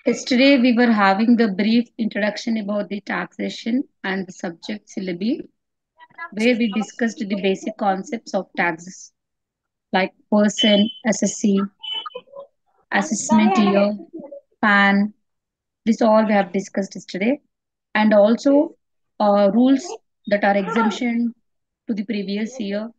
Yesterday, we were having the brief introduction about the taxation and the subject syllabi, where we discussed the basic concepts of taxes like person, SSC, assessment year, PAN. This all we have discussed yesterday, and also rules that are exemption to the previous year.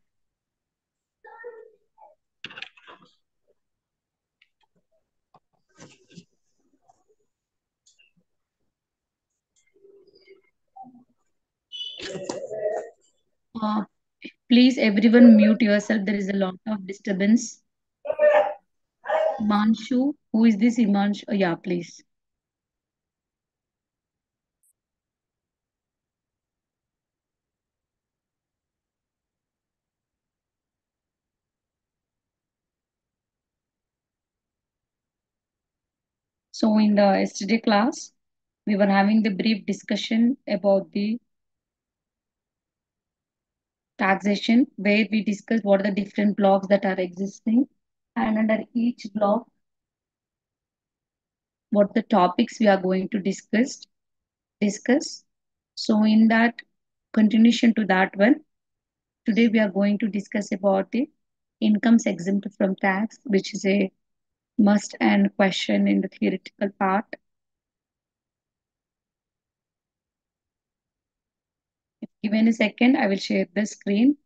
Uh, Please, everyone, mute yourself. There is a lot of disturbance. Imanshu, who is this Imanshu? Yeah, please. So, in the yesterday class, we were having the brief discussion about the taxation, where we discussed what are the different blocks that are existing, and under each block, what the topics we are going to discuss. So, in that continuation to that one, today we are going to discuss about the incomes exempt from tax, which is a must and question in the theoretical part. Give me a second, I will share the screen.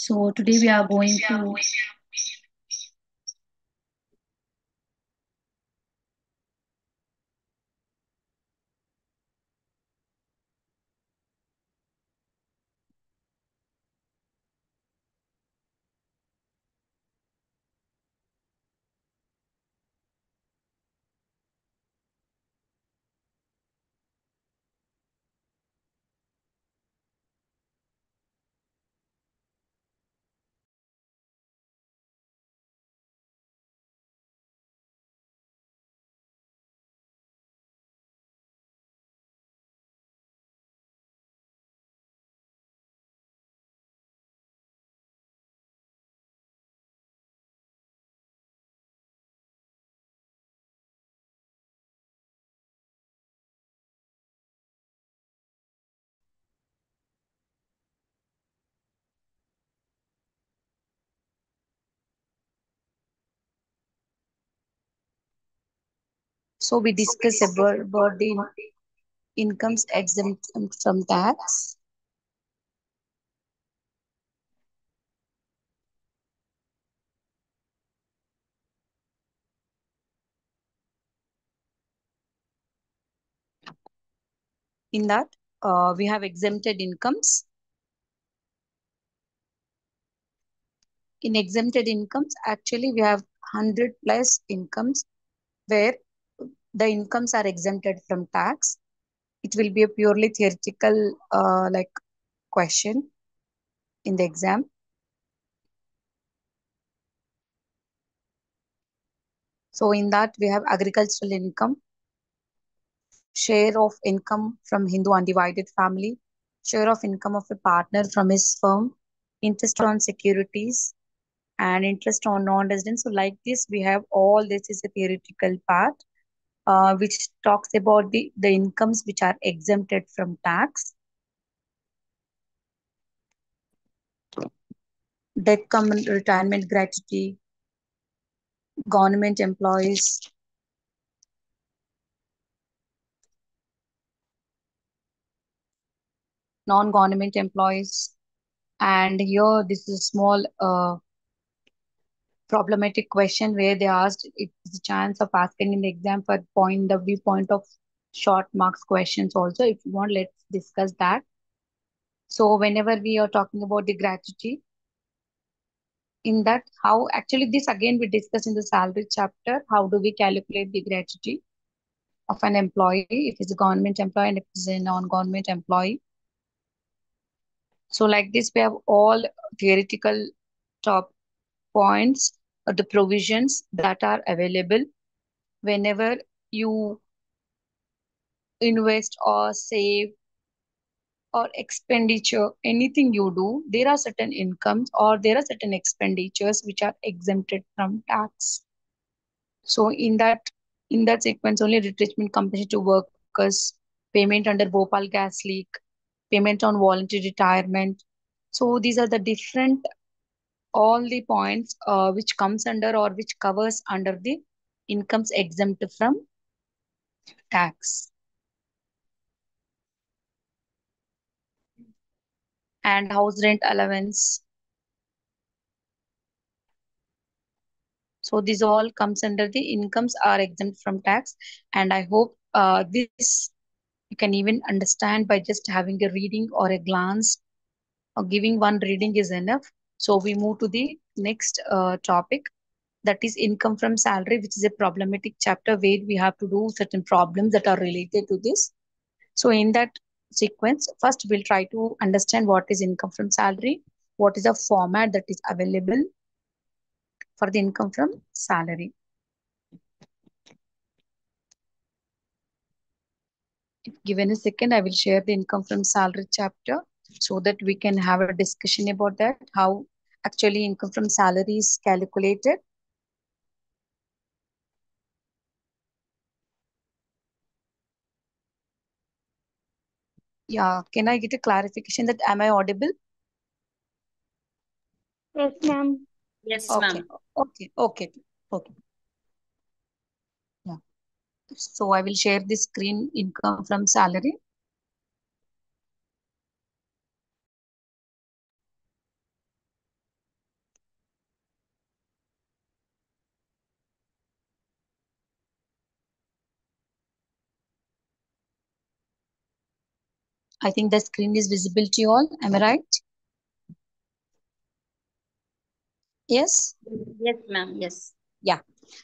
So today we are going to So we discuss about the incomes exempt from tax. In that, we have exempted incomes. In exempted incomes, actually, we have 100 plus incomes where the incomes are exempted from tax. It will be a purely theoretical like question in the exam. So in that we have agricultural income, share of income from Hindu undivided family, share of income of a partner from his firm, interest on securities, and interest on non-residents. So like this, we have all this is a theoretical part, which talks about the incomes which are exempted from tax. Death, common retirement gratuity, government employees, non-government employees, and here this is a small problematic question where they asked it is a chance of asking in the exam for point the viewpoint of short marks questions also. If you want, let's discuss that. So whenever we are talking about the gratuity, in that how actually this again we discuss in the salary chapter, how do we calculate the gratuity of an employee if it's a government employee and if it's a non-government employee. So like this we have all theoretical top points or the provisions that are available whenever you invest or save or expenditure, anything you do, there are certain incomes or there are certain expenditures which are exempted from tax. So in that sequence, only retrenchment compensation to workers, payment under Bhopal gas leak, payment on voluntary retirement. So these are the different all the points which comes under or which covers under the incomes exempt from tax. And house rent allowance. So this all comes under the incomes are exempt from tax. And I hope this you can even understand by just having a reading or a glance or giving one reading is enough. So we move to the next topic, that is income from salary, which is a problematic chapter where we have to do certain problems that are related to this. So in that sequence, first we'll try to understand what is income from salary, what is the format that is available for the income from salary. If given a second, I will share the income from salary chapter so that we can have a discussion about that, how actually income from salary is calculated. Yeah, can I get a clarification that am I audible? Yes, ma'am. Yes, Okay, ma'am. okay, okay, okay. Yeah. So I will share the screen income from salary. I think the screen is visible to you all. Am I right? Yes. Yes, ma'am. Yes. Yeah.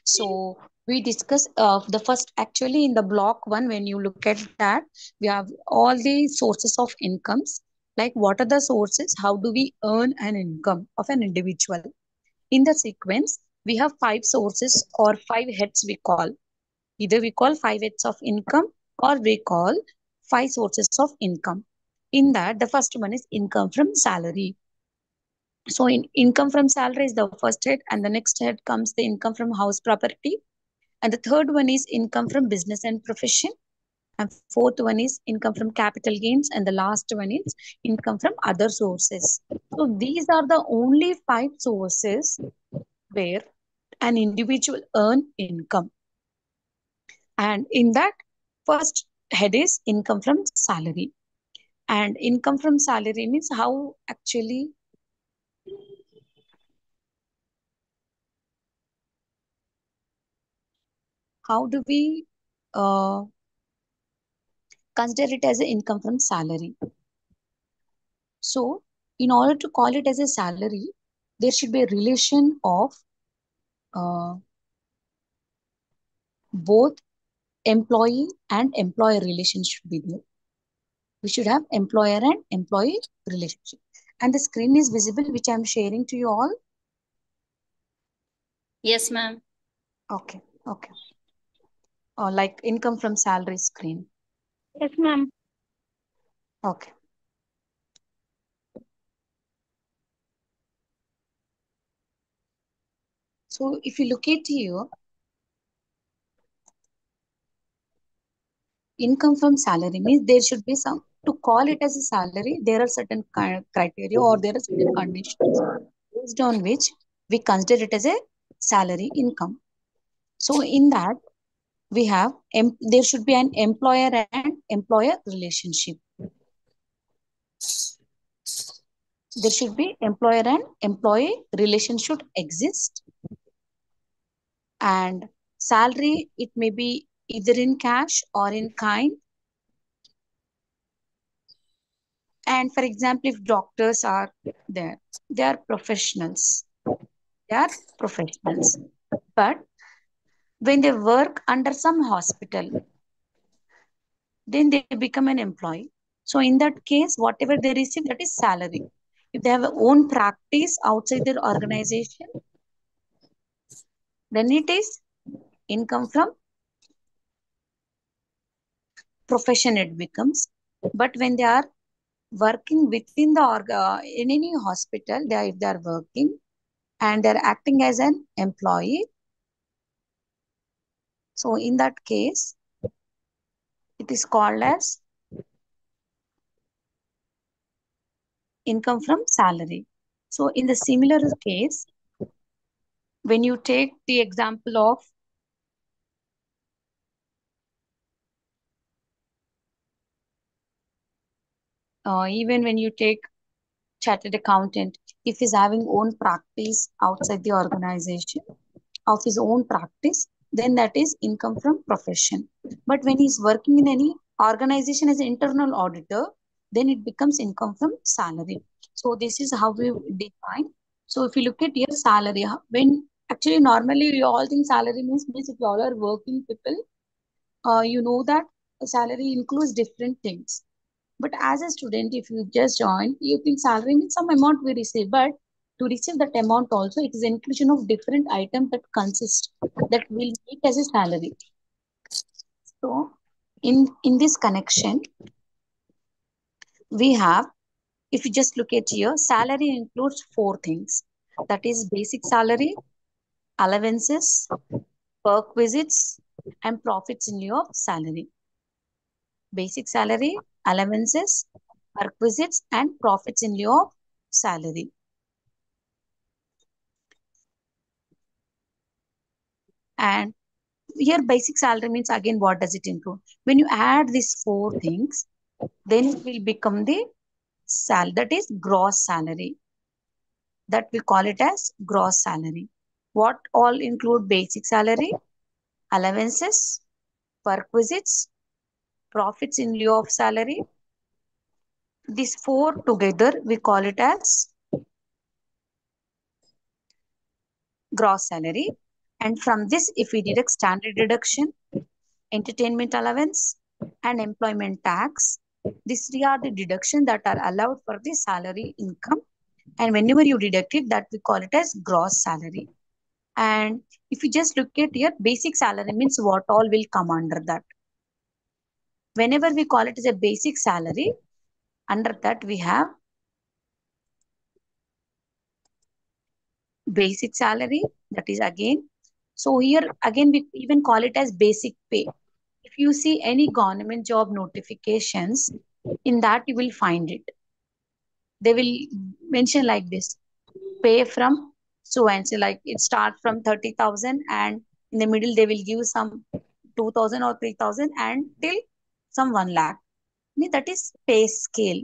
So we discuss the first actually in the block one, when you look at that, we have all the sources of incomes. Like what are the sources? How do we earn an income of an individual? In the sequence, we have five sources or five heads we call. Either we call five heads of income or we call five sources of income. In that, the first one is income from salary. So in income from salary is the first head, and the next head comes the income from house property, and the third one is income from business and profession, and fourth one is income from capital gains, and the last one is income from other sources. So these are the only five sources where an individual earn income. And in that, first head is income from salary. And income from salary means how do we uh, consider it as an income from salary? So, in order to call it as a salary, there should be a relation of uh, both employee and employer relation should be there. We should have employer and employee relationship. And the screen is visible, which I'm sharing to you all. Yes, ma'am. Okay, okay. Like income from salary screen. Yes, ma'am. Okay. So if you look at here, income from salary means there should be some, to call it as a salary, there are certain criteria or there are certain conditions based on which we consider it as a salary income. So in that, we have there should be an employer and employer relationship. There should be employer and employee relation should exist. And salary, it may be either in cash or in kind. And for example, if doctors are there, they are professionals. They are professionals. But when they work under some hospital, then they become an employee. So in that case, whatever they receive, that is salary. If they have a own practice outside their organization, then it is income from profession it becomes. But when they are working within the in any hospital, if they are working and they are acting as an employee, so in that case, it is called as income from salary. So in the similar case, when you take the example of even when you take chartered accountant, if he's having own practice outside the organization of his own practice, then that is income from profession. But when he's working in any organization as an internal auditor, then it becomes income from salary. So this is how we define. So if you look at your salary, when actually normally you all think salary means if you all are working people, you know that salary includes different things. But as a student, if you just join, you think salary means some amount we receive. But to receive that amount also, it is inclusion of different items that consist that will make as a salary. So in this connection, we have, if you just look at here, salary includes four things. That is basic salary, allowances, perk visits, and profits in lieu of salary. Basic salary, allowances, perquisites, and profits in lieu of salary. And here, basic salary means again, what does it include? When you add these four things, then it will become the that is gross salary. That we call it as gross salary. What all include basic salary, allowances, perquisites, profits in lieu of salary. These four together, we call it as gross salary. And from this, if we deduct standard deduction, entertainment allowance, and employment tax, these three are the deductions that are allowed for the salary income. And whenever you deduct it, that we call it as gross salary. And if you just look at here, basic salary means what all will come under that. Whenever we call it as a basic salary, under that we have basic salary, that is again. So here again, we even call it as basic pay. If you see any government job notifications, in that you will find it. They will mention like this: pay from so and so, like it starts from 30,000 and in the middle they will give some 2,000 or 3,000 and till some 1 lakh. Means that is pay scale.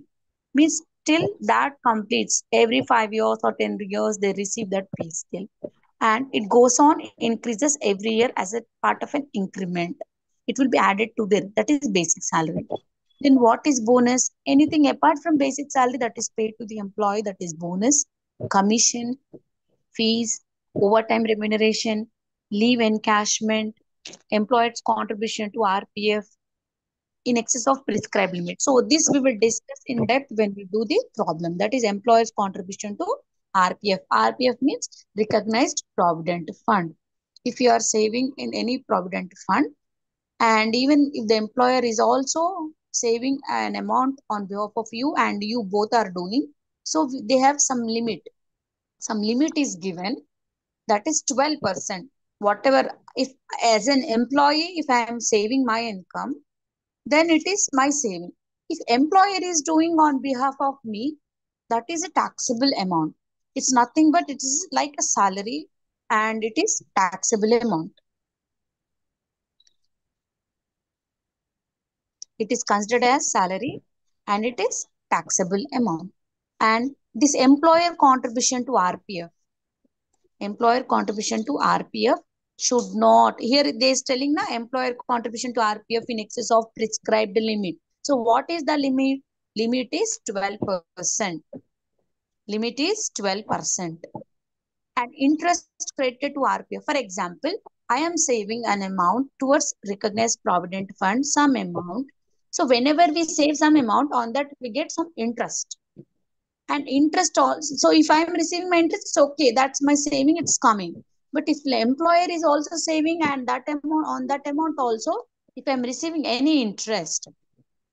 Means till that completes every 5 years or 10 years they receive that pay scale. And it goes on, increases every year as a part of an increment. It will be added to their, that is basic salary. Then what is bonus? Anything apart from basic salary that is paid to the employee, that is bonus, commission, fees, overtime remuneration, leave encashment, employer's contribution to RPF in excess of prescribed limit. So this we will discuss in depth when we do the problem. That is employer's contribution to RPF. RPF means recognized provident fund. If you are saving in any provident fund, and even if the employer is also saving an amount on behalf of you and you both are doing, so they have some limit. Some limit is given, that is 12%. Whatever, if as an employee, if I am saving my income, then it is my saving. If employer is doing on behalf of me, that is a taxable amount. It's nothing but it is like a salary and it is taxable amount. It is considered as salary and it is taxable amount. And this employer contribution to RPF, employer contribution to RPF should not, here they is telling na employer contribution to RPF in excess of prescribed limit. So what is the limit? Limit is 12%. Limit is 12%. And interest credited to RPF. For example, I am saving an amount towards recognized provident fund, some amount. So whenever we save some amount on that, we get some interest. And interest also. So if I am receiving my interest, it's okay. That's my saving. It's coming. But if the employer is also saving and that amount on that amount also, if I'm receiving any interest,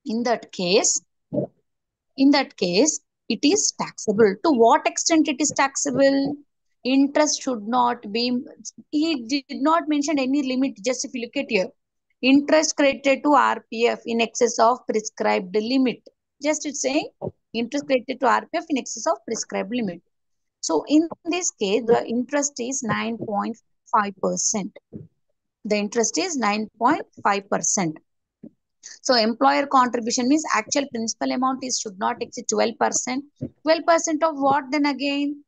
in that case, in that case, it is taxable. To what extent it is taxable? Interest should not be, he did not mention any limit. Just if you look at here, interest credited to RPF in excess of prescribed limit. Just it's saying interest credited to RPF in excess of prescribed limit. So in this case, the interest is 9.5%. The interest is 9.5%. So employer contribution means actual principal amount is should not exceed 12%. 12% of what then again?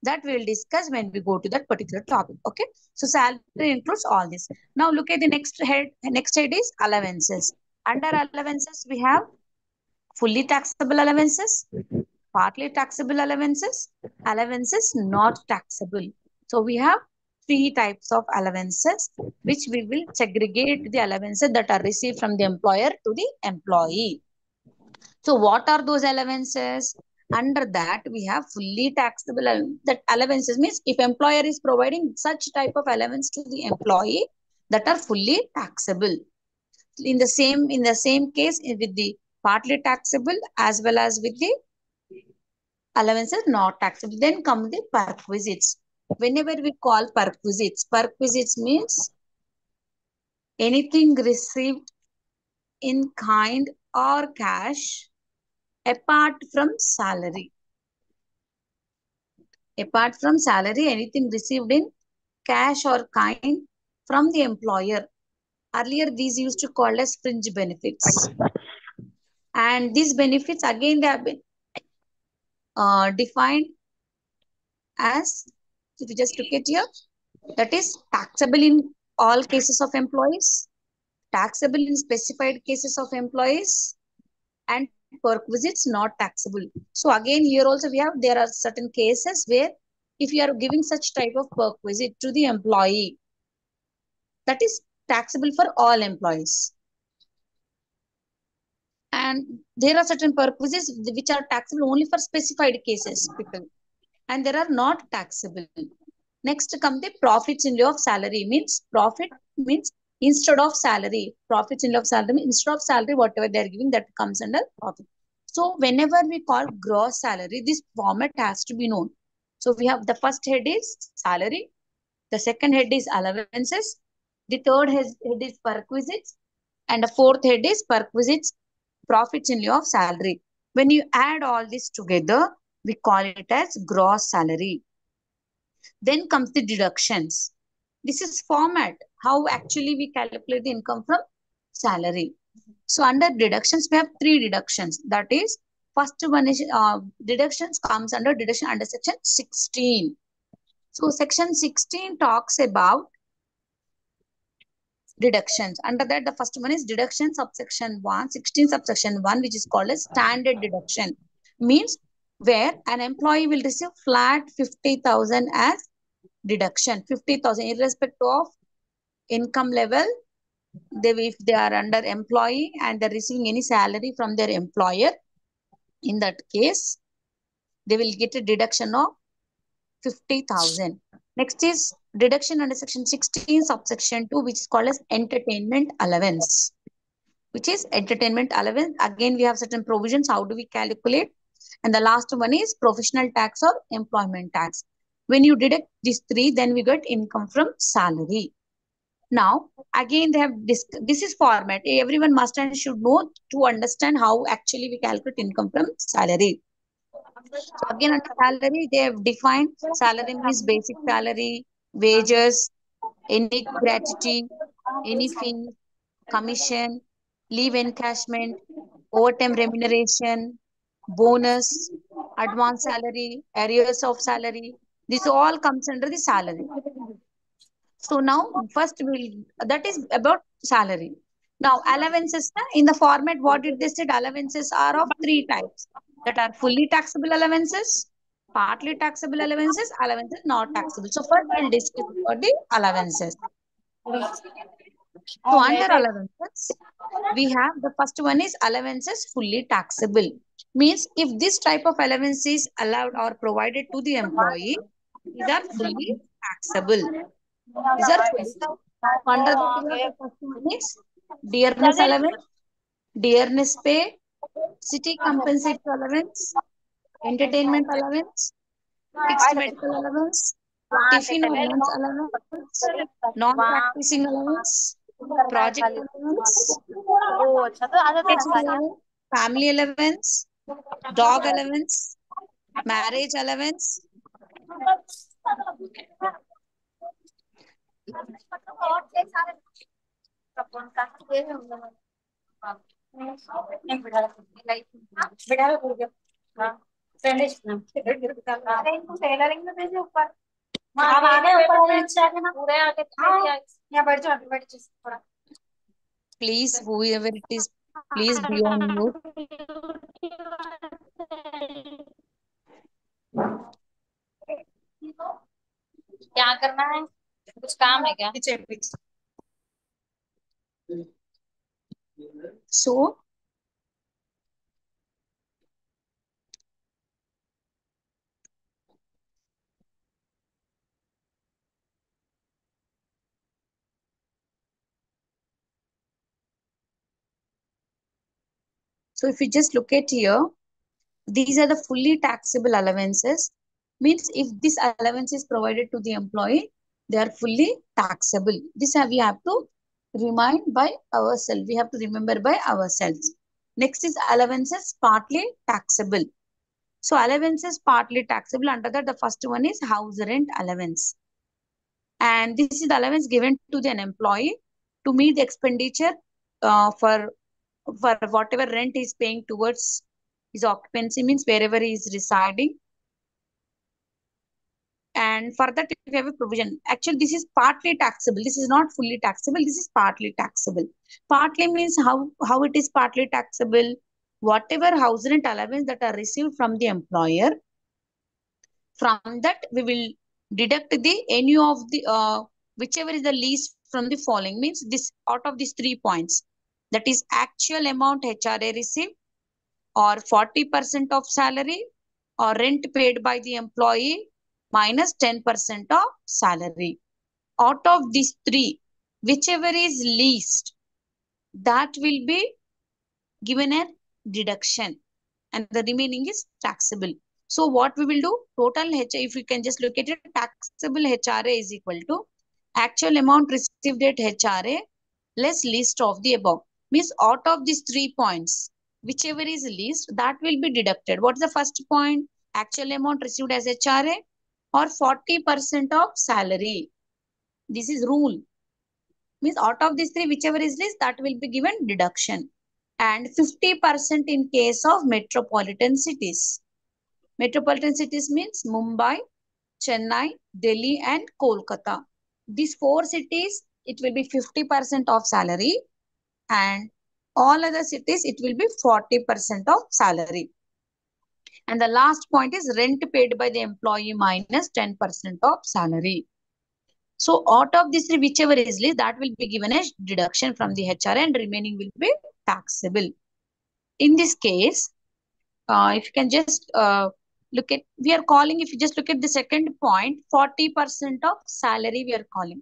That we will discuss when we go to that particular topic. Okay. So salary includes all this. Now look at the next head. Next head is allowances. Under allowances, we have fully taxable allowances, partly taxable allowances, allowances not taxable. So we have three types of allowances, which we will segregate the allowances that are received from the employer to the employee. So what are those allowances? Under that, we have fully taxable. That allowances means if employer is providing such type of allowance to the employee that are fully taxable. In the same case with the partly taxable as well as with the allowances not taxable. Then come the perquisites. Whenever we call perquisites means anything received in kind or cash apart from salary. Apart from salary, anything received in cash or kind from the employer. Earlier, these used to call as fringe benefits. And these benefits, again, they have been defined as, if you just look at here, that is taxable in all cases of employees, taxable in specified cases of employees, and perquisites not taxable. So again, here also we have, there are certain cases where if you are giving such type of perquisite to the employee, that is taxable for all employees. And there are certain perquisites which are taxable only for specified cases, people. And there are not taxable. Next come the profits in lieu of salary. Means profit means instead of salary. Profits in lieu of salary means instead of salary, whatever they are giving, that comes under profit. So whenever we call gross salary, this format has to be known. So we have the first head is salary, the second head is allowances, the third head is perquisites, and the fourth head is perquisites, profits in lieu of salary. When you add all this together, we call it as gross salary. Then comes the deductions. This is format, how actually we calculate the income from salary. So under deductions, we have three deductions. That is, first one is deductions comes under deduction under section 16. So section 16 talks about deductions. Under that, the first one is deduction subsection 1, 16 subsection 1, which is called as standard deduction. Means where an employee will receive flat 50,000 as deduction. 50,000 irrespective of income level. If they are under employee and they're receiving any salary from their employer, in that case, they will get a deduction of 50,000. Next is deduction under section 16 subsection 2, which is called as entertainment allowance. Which is entertainment allowance. Again, we have certain provisions. How do we calculate? And the last one is professional tax or employment tax. When you deduct these three, then we get income from salary. Now, again, they have this is format. Everyone must and should know to understand how actually we calculate income from salary. So again, under salary, they have defined salary means basic salary, wages, any gratuity, any fee, commission, leave encashment, overtime remuneration, bonus, advance salary, arrears of salary. This all comes under the salary. So now first that is about salary. Now allowances in the format what did they said allowances are of three types that are fully taxable allowances, partly taxable allowances not taxable. So first we'll discuss about the allowances. So under allowances we have the first one is allowances fully taxable. Means if this type of allowance is allowed or provided to the employee, these are fully taxable. These are fully taxable. So under that we have the first one is dearness allowance, dearness pay, city compensatory allowance, entertainment allowance, fixed medical allowance, tiffin or lunch allowance, non-practicing allowance, project allowance, pet allowance, family allowance, dog allowance, marriage allowance. Please, whoever it is, please be on mute. क्या करना है कुछ काम है क्या So, so if you just look at here, these are the fully taxable allowances. Means if this allowance is provided to the employee, they are fully taxable. This we have to remind by ourselves. We have to remember by ourselves. Next is allowances partly taxable. So allowances partly taxable. Under that, the first one is house rent allowance. And this is the allowance given to an employee to meet the expenditure for whatever rent he is paying towards his occupancy, means wherever he is residing. And for that, we have a provision. Actually, this is partly taxable. This is not fully taxable. This is partly taxable. Partly means how it is partly taxable. Whatever house rent allowance that are received from the employer, from that we will deduct the any of the whichever is the least from the following. Means this out of these 3 points, that is actual amount HRA received, or 40% of salary, or rent paid by the employee minus 10% of salary. Out of these three, whichever is least, that will be given a deduction and the remaining is taxable. So what we will do, total HRA, if we can just look at it, taxable HRA is equal to actual amount received at HRA less least of the above. Means out of these 3 points, whichever is least, that will be deducted. What is the first point? Actual amount received as HRA or 40% of salary. This is rule. Means out of these three, whichever is less, that will be given deduction. And 50% in case of metropolitan cities. Metropolitan cities means Mumbai, Chennai, Delhi, and Kolkata. These four cities, it will be 50% of salary, and all other cities, it will be 40% of salary. And the last point is rent paid by the employee minus 10% of salary. So out of these three, whichever is less, that will be given as deduction from the HR and remaining will be taxable. In this case, if you can just look at, we are calling, if you just look at the second point, 40% of salary we are calling.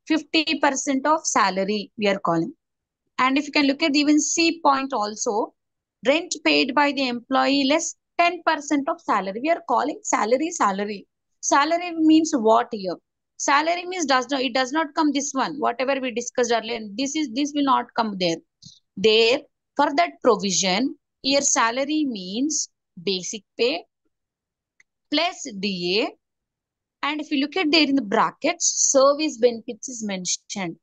50% of salary we are calling. And if you can look at even C point also, rent paid by the employee less 10% of salary. We are calling salary salary. Salary means what here? Salary means it does not come this one. Whatever we discussed earlier, this will not come there. There, for that provision, here salary means basic pay plus DA. And if you look at there in the brackets, service benefits is mentioned.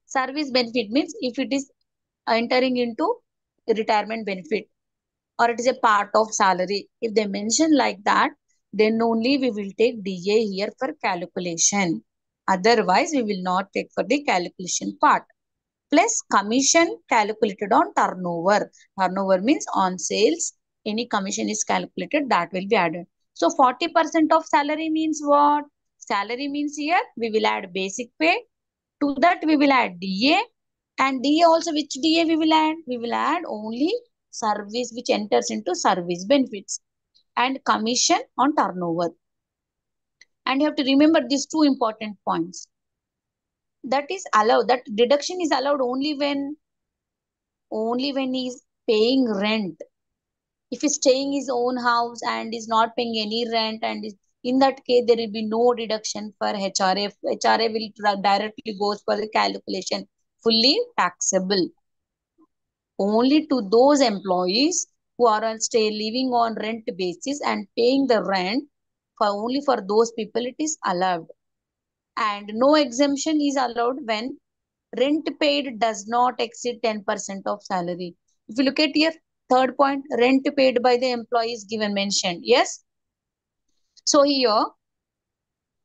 Service benefit means if it is entering into retirement benefit or it is a part of salary. If they mention like that, then only we will take DA here for calculation. Otherwise, we will not take for the calculation part. Plus commission calculated on turnover. Turnover means on sales. Any commission is calculated, that will be added. So 40% of salary means what? Salary means here we will add basic pay. To that we will add DA. And DA also, which DA we will add? We will add only service which enters into service benefits and commission on turnover. And you have to remember these two important points. That is allowed, that deduction is allowed only when he is paying rent. If he's staying his own house and is not paying any rent, and in that case there will be no deduction for HRA. HRA will directly goes for the calculation, fully taxable. Only to those employees who are on stay living on rent basis and paying the rent, for only for those people it is allowed. And no exemption is allowed when rent paid does not exceed 10% of salary. If you look at here, third point, rent paid by the employee is given mentioned. Yes. So here,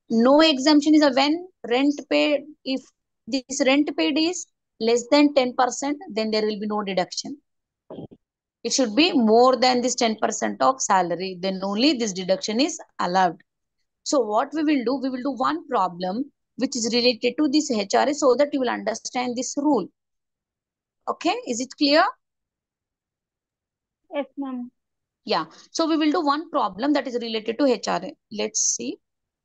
no exemption is a when rent paid, if this rent paid is less than 10%, then there will be no deduction. It should be more than this 10% of salary. Then only this deduction is allowed. So what we will do, we will do one problem which is related to this HRA so that you will understand this rule. Okay, is it clear? Yes, ma'am. Yeah. So we will do one problem that is related to HRA. Let's see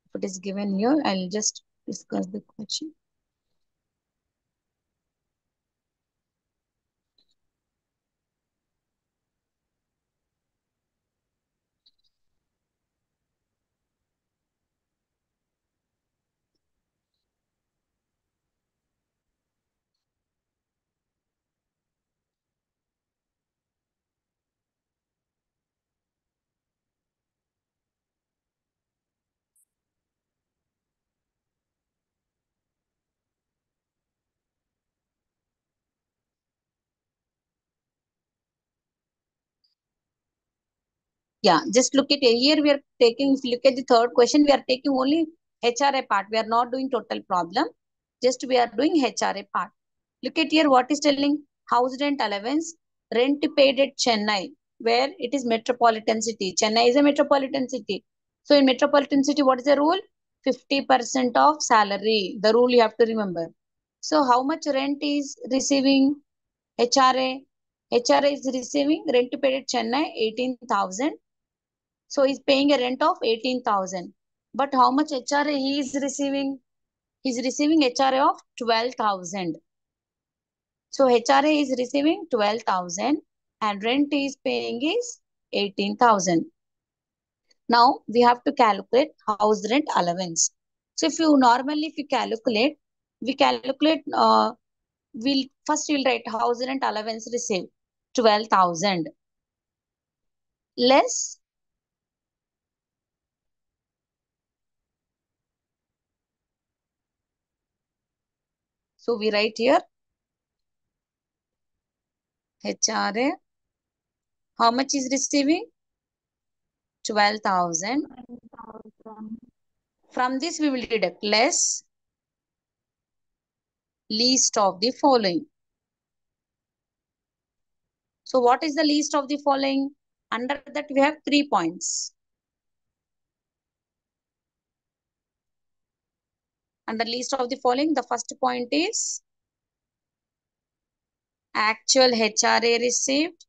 if it is given here. I'll just discuss the question. Yeah, just look at here. We are taking, if you look at the third question, we are taking only HRA part. We are not doing total problem. Just we are doing HRA part. Look at here what is telling. House rent allowance, rent paid at Chennai, where it is metropolitan city. Chennai is a metropolitan city. So in metropolitan city, what is the rule? 50% of salary. The rule you have to remember. So how much rent is receiving HRA? HRA is receiving rent paid at Chennai 18,000. So he's paying a rent of 18,000. But how much HRA he is receiving? He's receiving HRA of 12,000. So HRA is receiving 12,000 and rent he is paying is 18,000. Now we have to calculate house rent allowance. So if you calculate, we calculate, we'll write house rent allowance received 12,000 less, So we write here HRA. How much is receiving? 12,000. From this we will deduct less least of the following. So what is the least of the following? Under that we have 3 points. Under least of the following, the first point is actual HRA received.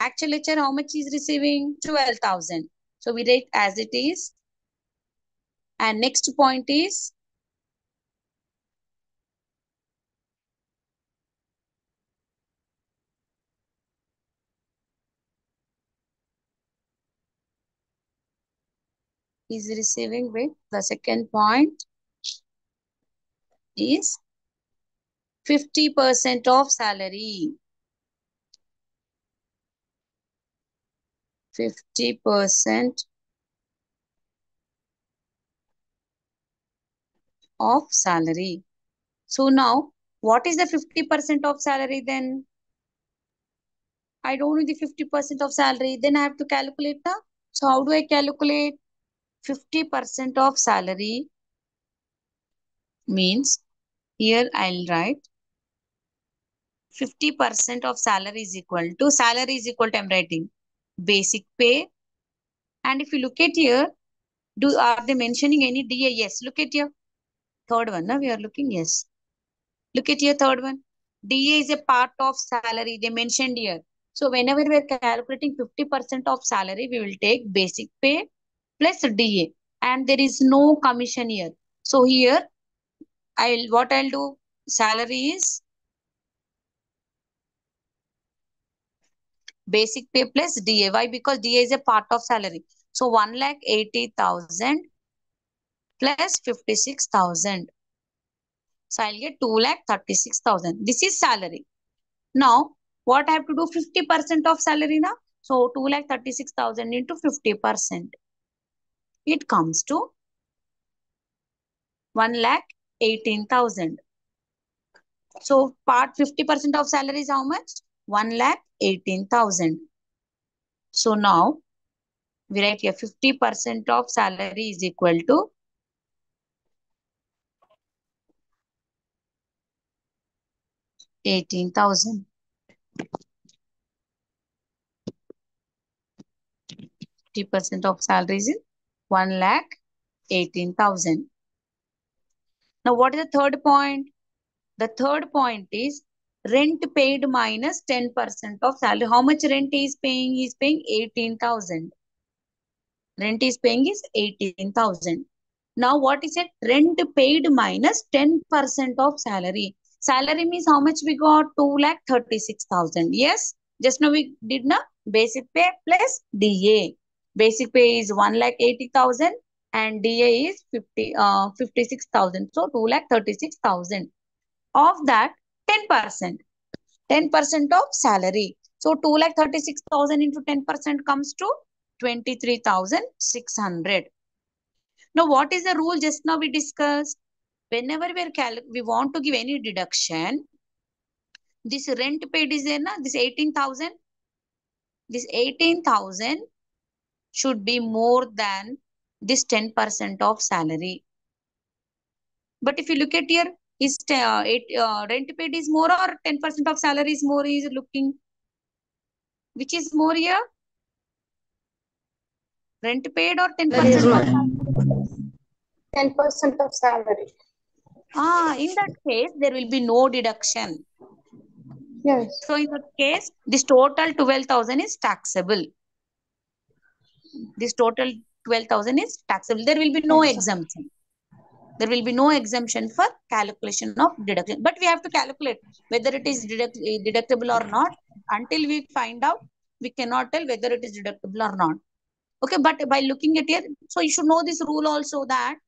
Actual HR, how much is receiving? 12,000. So we write as it is. And next point is receiving with the second point is 50% of salary. 50% of salary. So now, what is the 50% of salary then? I don't know the 50% of salary. Then I have to calculate the. So how do I calculate? 50% of salary means here I'll write 50% of salary is equal to I'm writing basic pay. And if you look at here, are they mentioning any DA? Yes, look at here. Third one, now we are looking, yes. Look at here, third one. DA is a part of salary. They mentioned here. So whenever we are calculating 50% of salary, we will take basic pay plus DA. And there is no commission here. So here, I'll do? Salary is basic pay plus DA. Why? Because DA is a part of salary. So 1,80,000 plus 56,000. So I'll get 2,36,000. This is salary. Now, what I have to do? 50% of salary now. So 2,36,000 into 50%. It comes to 1,18,000. So part 50% of salary is how much? 1,18,000. So now we write here 50% of salary is equal to 18,000. 50% of salary is 1,18,000. Now what is the third point? The third point is rent paid minus 10% of salary. How much rent he is paying? He is paying 18,000. Rent is paying is 18,000. Now what is it? Rent paid minus 10% of salary. Salary means how much we got? 2,36,000. Yes. Just now we did na basic pay plus DA. Basic pay is 1,80,000 and DA is 56,000. So 2,36,000. Of that 10%. 10% of salary. So 2,36,000 into 10% comes to 23,600. Now, what is the rule just now we discussed? Whenever we want to give any deduction, this rent paid is there, na? This 18,000. This 18,000 should be more than this 10% of salary. But if you look at here, is rent paid is more or 10% of salary is more? Is looking which is more here? Rent paid or Salary is 10% of more. salary? 10% of salary. In that case, there will be no deduction. Yes. So in that case, this total 12,000 is taxable. This total 12,000 is taxable. There will be no Yes, sir. exemption. There will be no exemption for calculation of deduction. But we have to calculate whether it is deductible or not. Until we find out, we cannot tell whether it is deductible or not. Okay, but by looking at here, so you should know this rule also that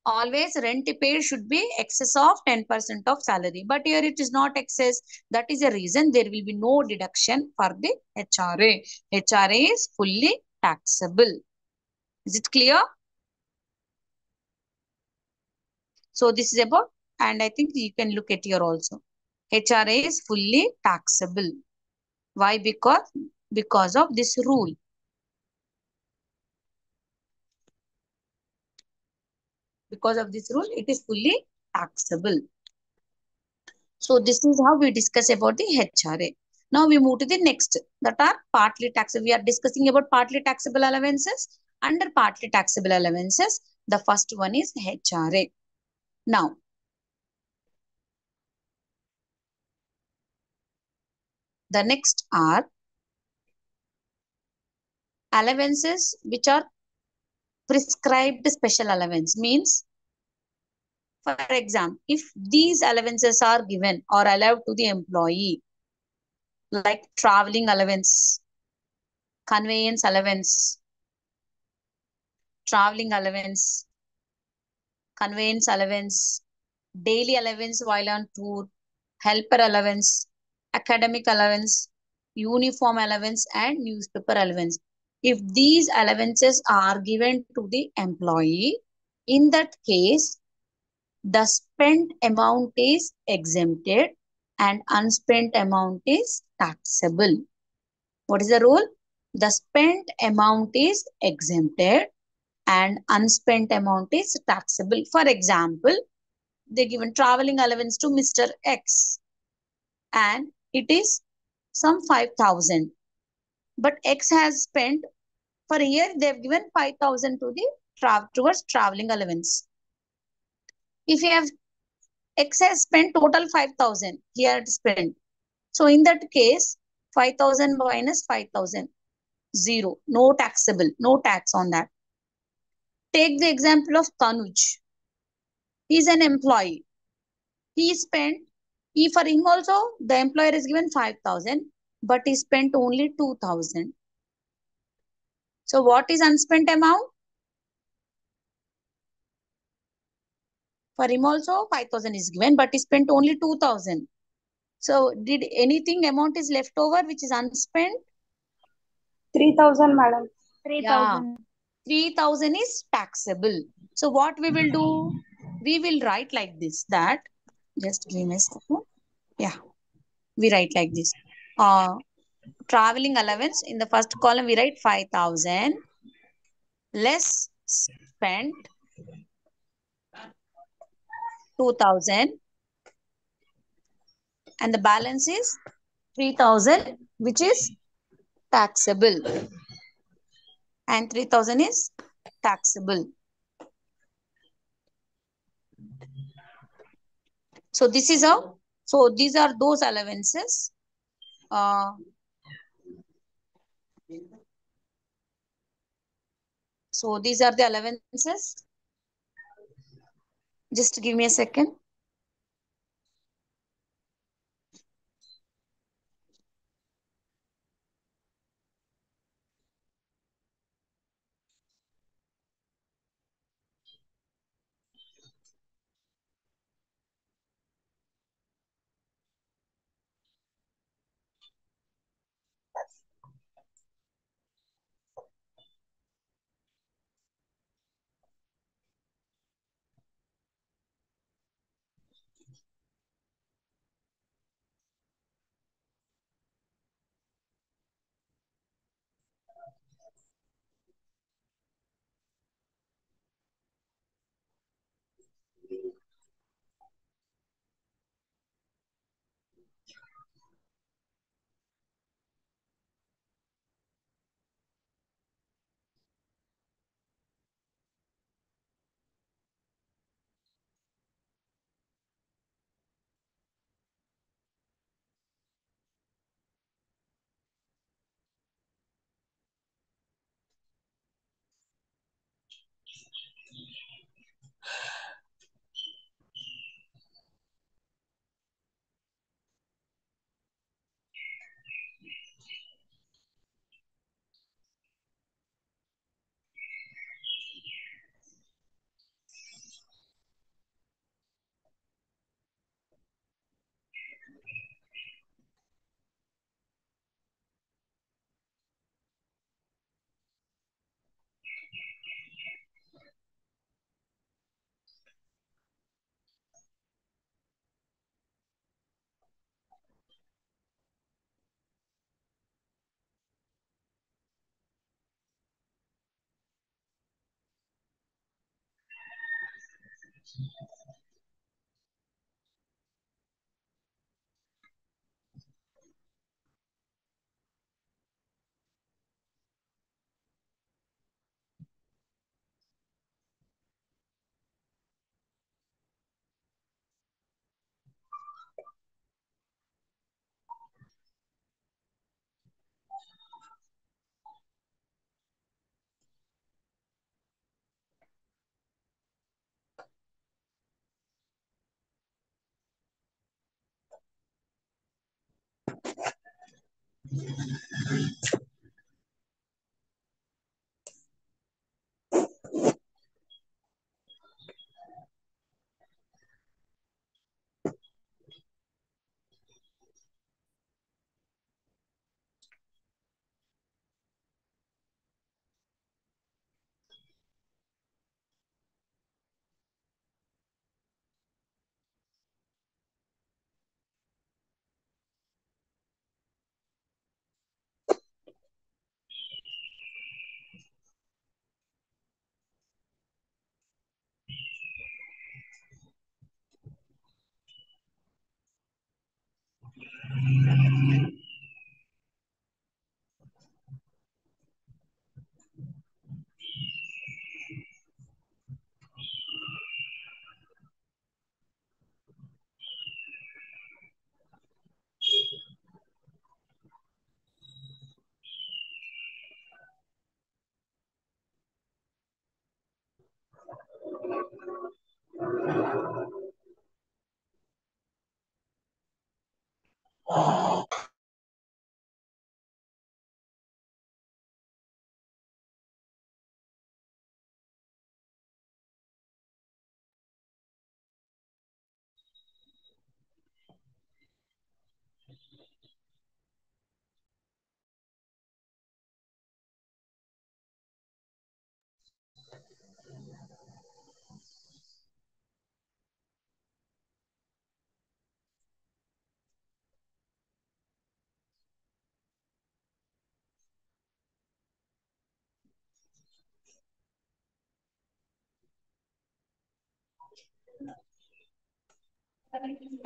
always rent paid should be excess of 10% of salary. But here it is not excess. That is the reason there will be no deduction for the HRA. HRA is fully taxable. Is it clear? So this is about, and I think you can look at here also. HRA is fully taxable. Why? Because of this rule. Because of this rule, it is fully taxable. So this is how we discuss about the HRA. Now we move to the next, that are partly taxable. We are discussing about partly taxable allowances. Under partly taxable allowances, the first one is HRA. Now, the next are allowances which are prescribed special allowance. Means, for example, if these allowances are given or allowed to the employee, like traveling allowance, conveyance allowance, traveling allowance, conveyance allowance, daily allowance while on tour, helper allowance, academic allowance, uniform allowance, and newspaper allowance. If these allowances are given to the employee, in that case, the spent amount is exempted and unspent amount is taxable. What is the rule? The spent amount is exempted and unspent amount is taxable. For example, they given traveling allowance to Mr. X and it is some 5,000. But X has spent, for a year they have given 5,000 to the towards traveling allowance. If you have X has spent total 5,000, he had spent. So in that case, 5,000 minus 5,000, zero, no taxable, no tax on that. Take the example of Tanuj. He is an employee. He spent, he for him also, the employer is given 5,000, but he spent only 2,000. So what is unspent amount? For him also 5,000 is given, but he spent only 2,000. So did anything amount is left over which is unspent? 3,000, madam. Yeah, 3,000. 3,000 is taxable. So what we will do? We will write like this, that, just give me a second. Yeah, we write like this. Traveling allowance, in the first column we write 5,000 less spent 2,000 and the balance is 3,000 which is taxable, and 3,000 is taxable. So this is how, so these are those allowances. Uh, so these are the allowances. Just give me a second.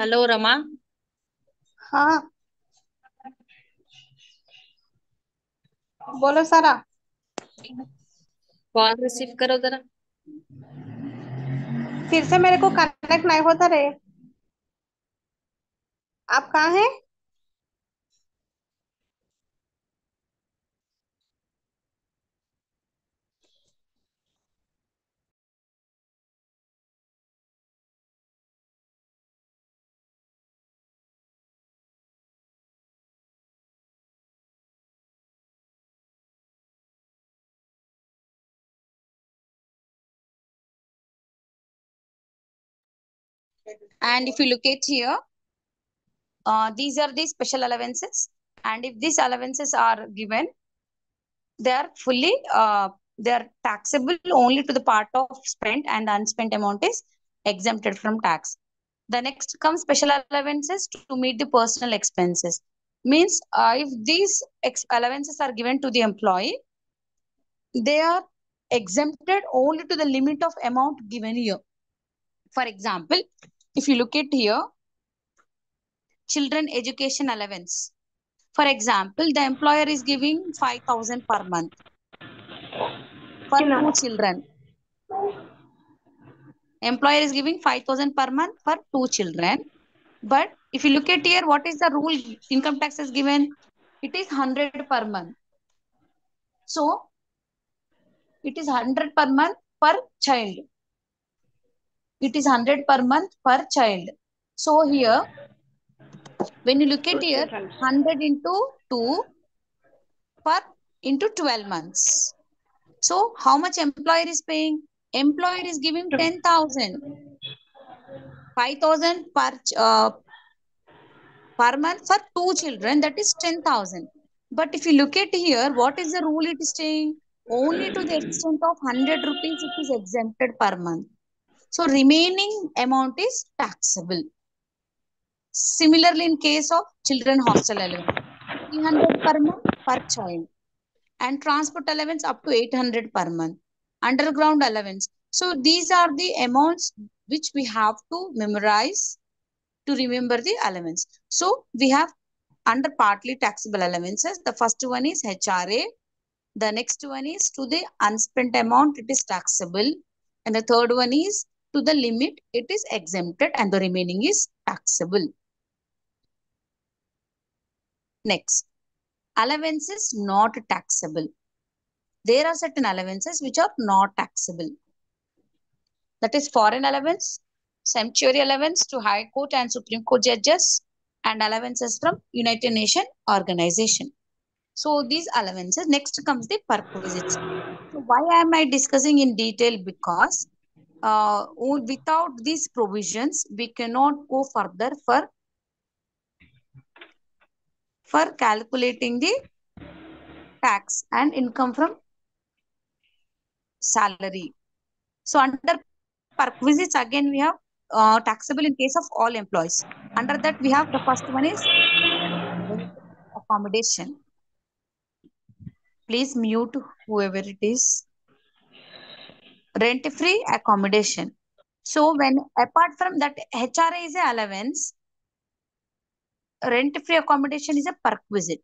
Hello Rama. हाँ, बोलो सारा। Call receive करो जरा। फिर से मेरे को connect नहीं होता रे। आप कहाँ हैं? And if you look at here, these are the special allowances. And if these allowances are given, they are fully they are taxable only to the part of spent, and the unspent amount is exempted from tax. The next comes special allowances to meet the personal expenses. Means if these allowances are given to the employee, they are exempted only to the limit of amount given here. For example, if you look at here, children education allowance. For example, the employer is giving 5,000 per month for two children. Employer is giving 5,000 per month for two children. But if you look at here, what is the rule income tax is given? It is 100 per month. So it is 100 per month per child. It is 100 per month per child. So here, when you look at Two here, children. 100 into 2 per into 12 months. So how much employer is paying? Employer is giving 10,000. 5,000 per month for two children, that is 10,000. But if you look at here, what is the rule it is saying? Only to the extent of 100 rupees it is exempted per month. So remaining amount is taxable. Similarly, in case of children hostel allowance, 300 per month per child, and transport allowance up to 800 per month, underground allowance. So these are the amounts which we have to memorize to remember the allowance. So we have under partly taxable allowances, the first one is HRA, the next one is to the unspent amount, it is taxable, and the third one is to the limit, it is exempted, and the remaining is taxable. Next, allowances not taxable. There are certain allowances which are not taxable. That is foreign allowance, sanctuary allowance to High Court and Supreme Court judges, and allowances from United Nations organization. So these allowances, next comes the perquisites. So why am I discussing in detail? Because without these provisions, we cannot go further for calculating the tax and income from salary. So under perquisites, again we have taxable in case of all employees. Under that we have the first one is rent accommodation. Please mute whoever it is. Rent-free accommodation. So when apart from that HRA is a allowance, rent-free accommodation is a perquisite.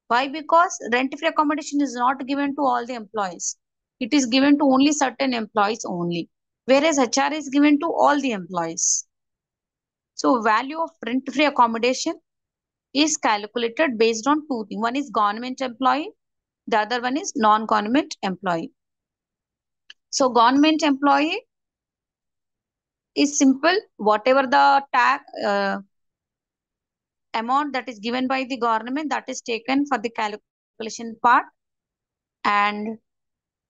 Why? Because rent-free accommodation is not given to all the employees. It is given to only certain employees only. Whereas HRA is given to all the employees. So value of rent-free accommodation is calculated based on two things. One is government employee, the other one is non-government employee. So government employee is simple. Whatever the tax amount that is given by the government, that is taken for the calculation part. And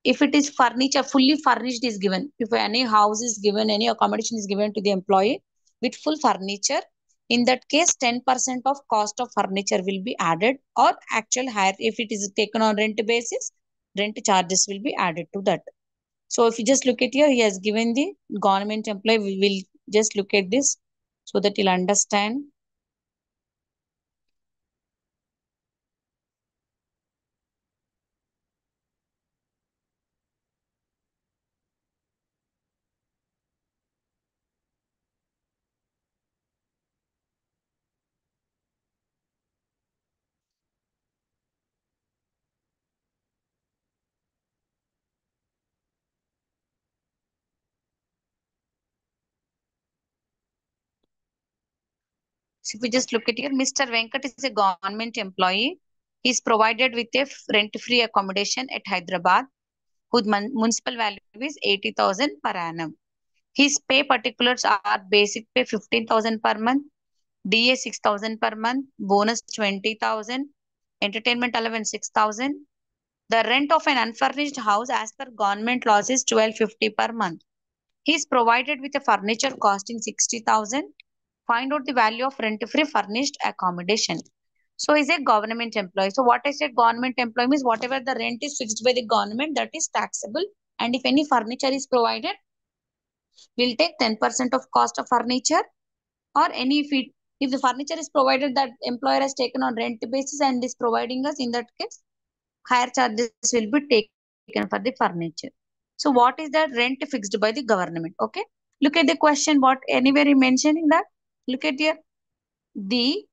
if it is furniture, fully furnished is given. If any house is given, any accommodation is given to the employee with full furniture, in that case, 10% of cost of furniture will be added, or actual higher. If it is taken on rent basis, rent charges will be added to that. So if you just look at here, he has given the government employee. We will just look at this so that you'll understand. So if we just look at here, Mr. Venkat is a government employee. He is provided with a rent-free accommodation at Hyderabad, whose municipal value is 80,000 per annum. His pay particulars are basic pay 15,000 per month, DA 6,000 per month, bonus 20,000, entertainment allowance 6,000. The rent of an unfurnished house as per government laws is 1250 per month. He is provided with a furniture costing 60,000. Find out the value of rent-free furnished accommodation. So is a government employee. So what I said, government employee means whatever the rent is fixed by the government, that is taxable. And if any furniture is provided, we'll take 10% of cost of furniture, or any if the furniture is provided that employer has taken on rent basis and is providing us, in that case, higher charges will be taken for the furniture. So what is the rent fixed by the government? Okay. Look at the question, what anywhere you mentioning that. Look at here. The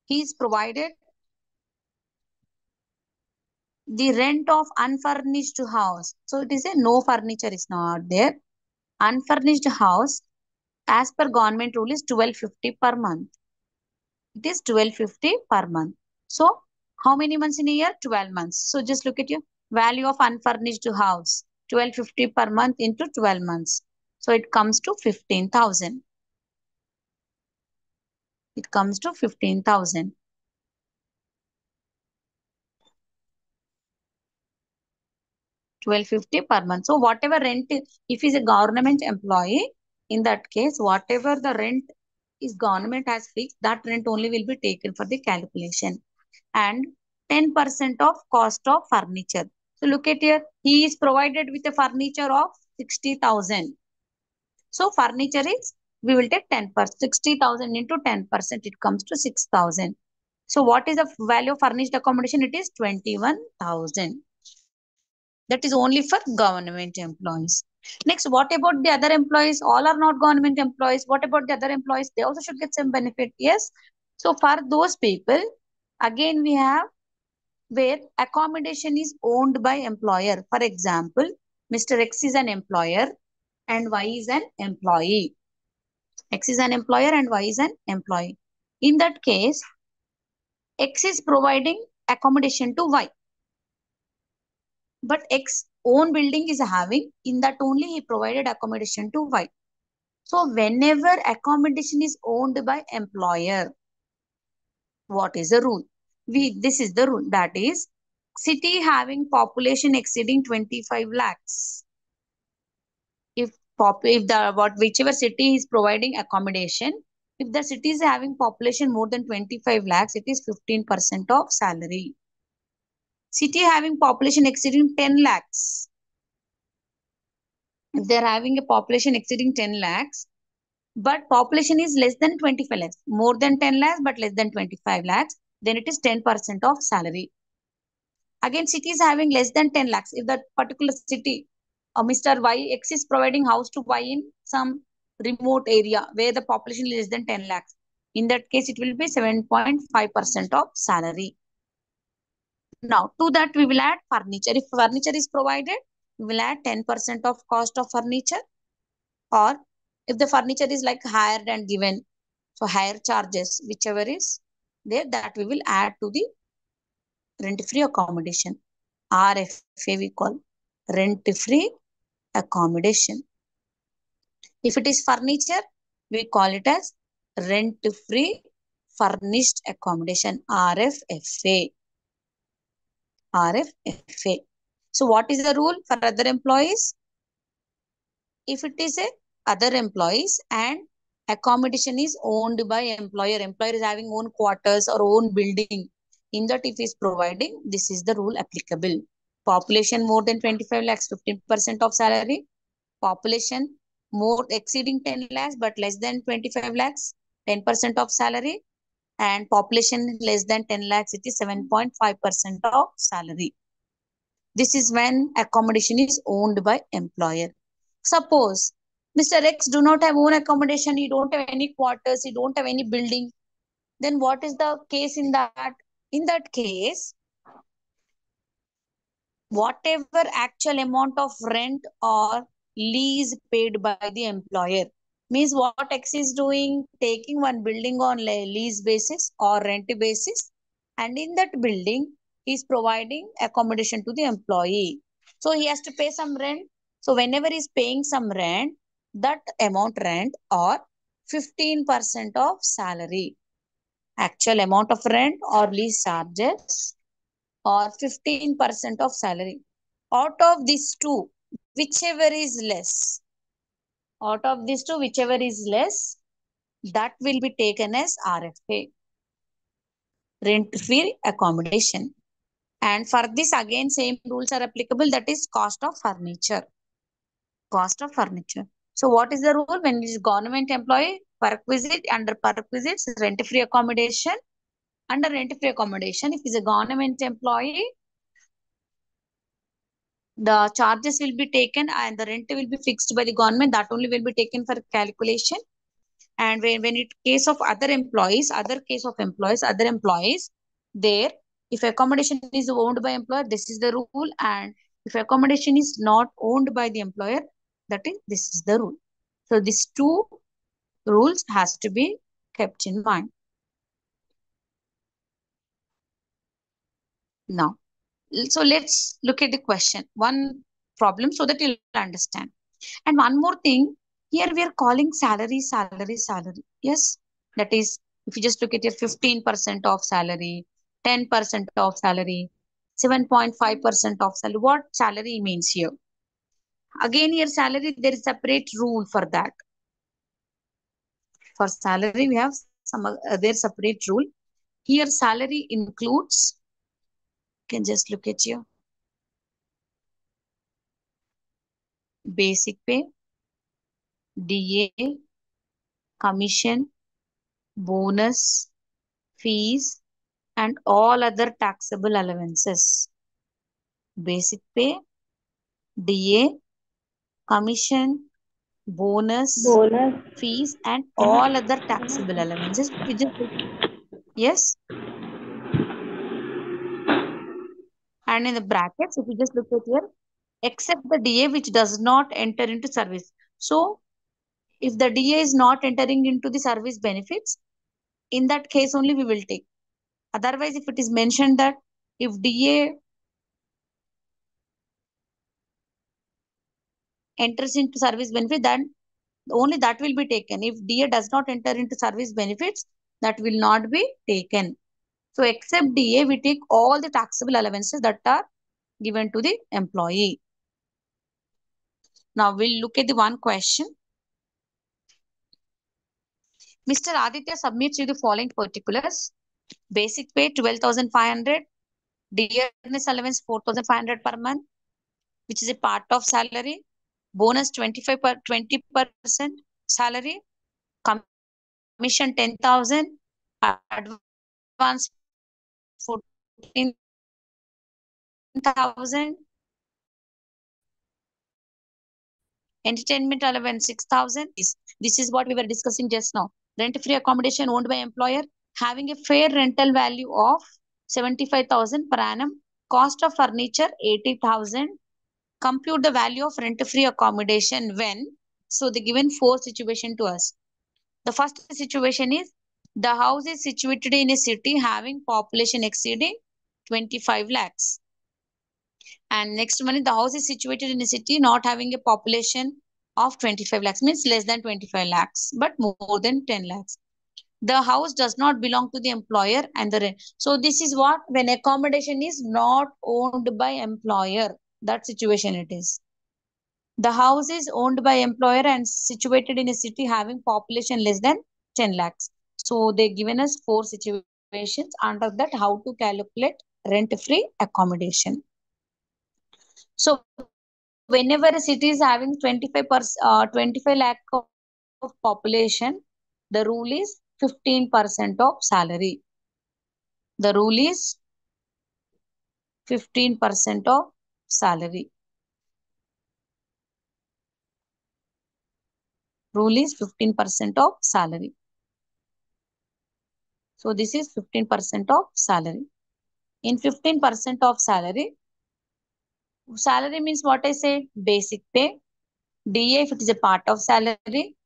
he is provided the rent of unfurnished house. So it is a no furniture is not there. Unfurnished house as per government rule is 1250 per month. It is 1250 per month. So how many months in a year? 12 months. So just look at your value of unfurnished house. 1250 per month into 12 months. So it comes to 15,000. It comes to 15,000. 1250 per month. So whatever rent, if he's a government employee, in that case, whatever the rent is government has fixed, that rent only will be taken for the calculation. And 10% of cost of furniture. So look at here, he is provided with a furniture of 60,000. So furniture is, we will take 10%, 60,000 into 10%, it comes to 6,000. So what is the value of furnished accommodation? It is 21,000. That is only for government employees. Next, what about the other employees? All are not government employees. What about the other employees? They also should get some benefit. Yes. So for those people, again we have where accommodation is owned by employer. For example, Mr. X is an employer and Y is an employee. X is an employer and Y is an employee. In that case, X is providing accommodation to Y, but X own building is having, in that only he provided accommodation to Y. So whenever accommodation is owned by employer, what is the rule? This is the rule, that is city having population exceeding 25 lakhs. If the what whichever city is providing accommodation, if the city is having population more than 25 lakhs, it is 15% of salary. City having population exceeding 10 lakhs, if they are having a population exceeding 10 lakhs, but population is less than 25 lakhs, more than 10 lakhs but less than 25 lakhs, then it is 10% of salary. Again, cities having less than 10 lakhs, if that particular city, Mr. Y X is providing house to Y in some remote area where the population is less than 10 lakhs, in that case it will be 7.5% of salary. Now to that we will add furniture. If furniture is provided, we will add 10% of cost of furniture, or if the furniture is like hired and given, so hire charges whichever is there, that we will add to the rent free accommodation. RFA we call, rent free accommodation. If it is furniture, we call it as rent free furnished accommodation, RFFA. RFFA. So what is the rule for other employees? If it is a other employees and accommodation is owned by employer, employer is having own quarters or own building, in that if is providing, this is the rule applicable. Population more than 25 lakhs, 15% of salary. Population more exceeding 10 lakhs but less than 25 lakhs, 10% of salary. And population less than 10 lakhs, it is 7.5% of salary. This is when accommodation is owned by employer. Suppose Mr. X do not have own accommodation, he don't have any quarters, he don't have any building. Then what is the case in that? In that case, whatever actual amount of rent or lease paid by the employer, means what X is doing, taking one building on lease basis or rent basis, and in that building he is providing accommodation to the employee, so he has to pay some rent. So whenever he is paying some rent, that amount rent or 15% of salary, actual amount of rent or lease charges, or 15% of salary. Out of these two, whichever is less, out of these two, whichever is less, that will be taken as RFA, rent-free accommodation. And for this, again, same rules are applicable, that is cost of furniture. Cost of furniture. So what is the rule when it is government employee? Perquisite, under perquisites, rent-free accommodation. Under rent-free accommodation, if it is a government employee, the charges will be taken and the rent will be fixed by the government, that only will be taken for calculation. And when it case of other employees, other employees, there, if accommodation is owned by employer, this is the rule. And if accommodation is not owned by the employer, that is, this is the rule. So these two rules has to be kept in mind. Now, so let's look at the question, one problem, so that you'll understand. And one more thing, here we are calling salary, salary, salary. Yes, that is, if you just look at your 15% of salary, 10% of salary, 7.5% of salary, what salary means here? Again, here salary, there is separate rule for that. For salary, we have some their separate rule. Here, salary includes, you can just look at your basic pay, DA, commission, bonus, fees, and all other taxable allowances. Basic pay, DA, commission, bonus, bonus. fees, and all other taxable allowances. If you just yes, and in the brackets, if you just look at here, except the DA which does not enter into service. So, if the DA is not entering into the service benefits, in that case only we will take. Otherwise, if it is mentioned that if DA enters into service benefit, then only that will be taken. If DA does not enter into service benefits, that will not be taken. So except DA, we take all the taxable allowances that are given to the employee. Now we'll look at the one question. Mr. Aditya submits you the following particulars. Basic pay 12,500, dearness allowance 4,500 per month, which is a part of salary. Bonus 20% salary. Commission 10,000. Advance 14,000. Entertainment allowance 6,000. This is what we were discussing just now. Rent-free accommodation owned by employer having a fair rental value of 75,000 per annum. Cost of furniture 80,000. Compute the value of rent-free accommodation when. So they given four situation to us. The first situation is the house is situated in a city having population exceeding 25 lakhs. And next one is the house is situated in a city not having a population of 25 lakhs, means less than 25 lakhs, but more than 10 lakhs. The house does not belong to the employer and the rent. So this is what when accommodation is not owned by employer, that situation it is. The house is owned by employer and situated in a city having population less than 10 lakhs. So they given us four situations under that how to calculate rent-free accommodation. So whenever a city is having 25 lakh of population, the rule is 15% of salary. The rule is 15% of salary. Rule is 15% of salary. So this is 15% of salary. In 15% of salary, salary means what I said, basic pay. DA if it is a part of salary,